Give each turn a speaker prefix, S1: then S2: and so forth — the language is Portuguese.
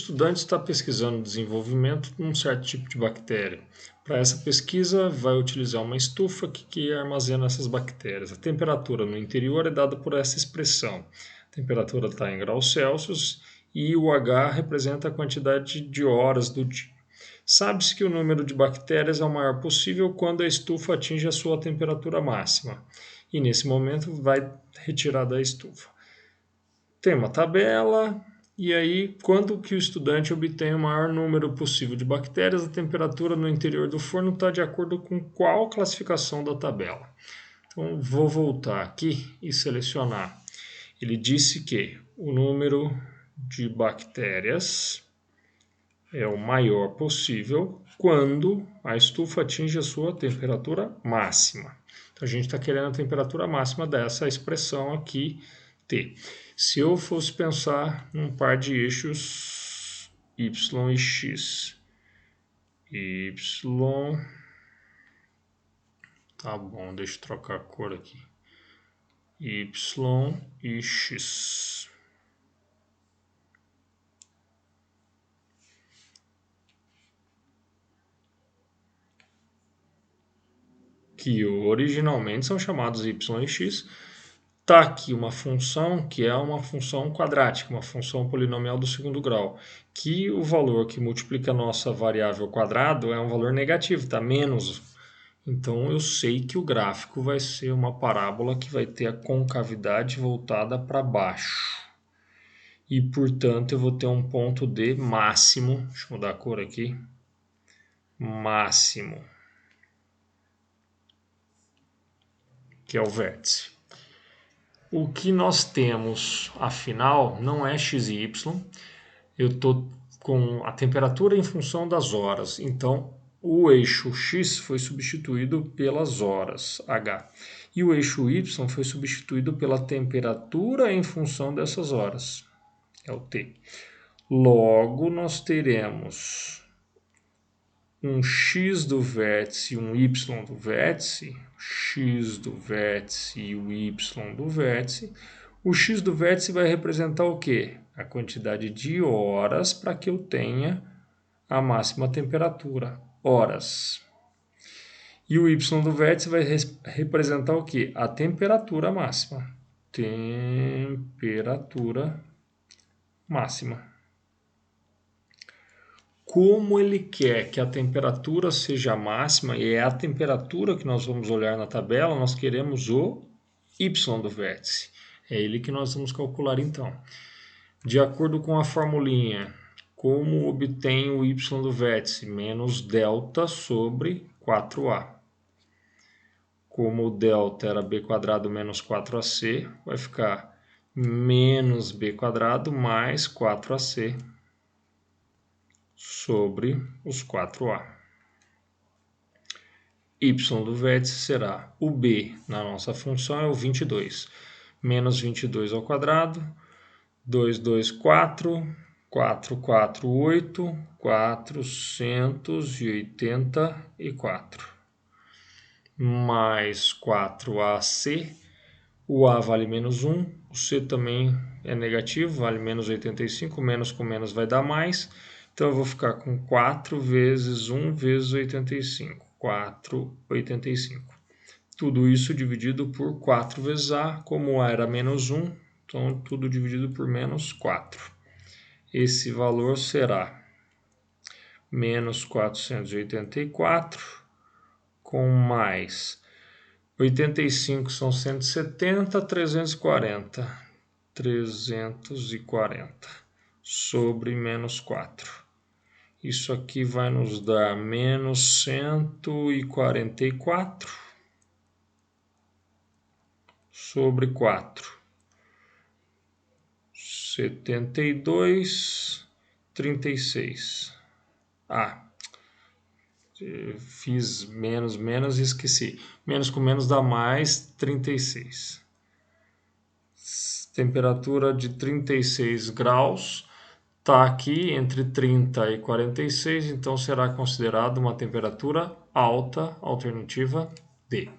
S1: estudante está pesquisando o desenvolvimento de um certo tipo de bactéria. Para essa pesquisa, vai utilizar uma estufa que armazena essas bactérias. A temperatura no interior é dada por essa expressão. A temperatura está em graus Celsius e o H representa a quantidade de horas do dia. Sabe-se que o número de bactérias é o maior possível quando a estufa atinge a sua temperatura máxima. E nesse momento vai retirar da estufa. Tem uma tabela, e aí quando que o estudante obtém o maior número possível de bactérias, a temperatura no interior do forno está de acordo com qual classificação da tabela. Então vou voltar aqui e selecionar. Ele disse que o número de bactérias é o maior possível quando a estufa atinge a sua temperatura máxima. Então a gente está querendo a temperatura máxima dessa expressão aqui, T. Se eu fosse pensar num par de eixos Y e X. Y. Tá bom, deixa eu trocar a cor aqui. Y e X. Que originalmente são chamados y e x, está aqui uma função que é uma função quadrática, uma função polinomial do segundo grau, que o valor que multiplica a nossa variável ao quadrado é um valor negativo, está menos. Então eu sei que o gráfico vai ser uma parábola que vai ter a concavidade voltada para baixo. E, portanto, eu vou ter um ponto D máximo, deixa eu mudar a cor aqui, máximo, que é o vértice. O que nós temos, afinal, não é x e y. Eu estou com a temperatura em função das horas. Então, o eixo x foi substituído pelas horas, h. E o eixo y foi substituído pela temperatura em função dessas horas, é o t. Logo, nós teremos um x do vértice e um y do vértice, x do vértice e o y do vértice. O x do vértice vai representar o quê? A quantidade de horas para que eu tenha a máxima temperatura, horas. E o y do vértice vai representar o quê? A temperatura máxima. Temperatura máxima. Como ele quer que a temperatura seja máxima, e é a temperatura que nós vamos olhar na tabela, nós queremos o y do vértice. É ele que nós vamos calcular então. De acordo com a formulinha, como obtém o y do vértice? Menos delta sobre 4a. Como o delta era b quadrado menos 4ac, vai ficar menos b quadrado mais 4ac. Sobre os 4a. Y do vértice será o b na nossa função é o 22. Menos 22 ao quadrado, 2, 2, 4, 4, 4, 8, 484. Mais 4ac, o a vale menos 1, o c também é negativo, vale menos 85, menos com menos vai dar mais. Então, eu vou ficar com 4 vezes 1 vezes 85, 4,85. Tudo isso dividido por 4 vezes A, como A era menos 1, então tudo dividido por menos 4. Esse valor será menos 484, com mais 85 são 170, 340. 340 sobre menos 4. Isso aqui vai nos dar menos 144 sobre 4. 72, 36. Fiz menos e esqueci. Menos com menos dá mais 36. Temperatura de 36 graus. Está aqui entre 30 e 46, então será considerado uma temperatura alta, alternativa D.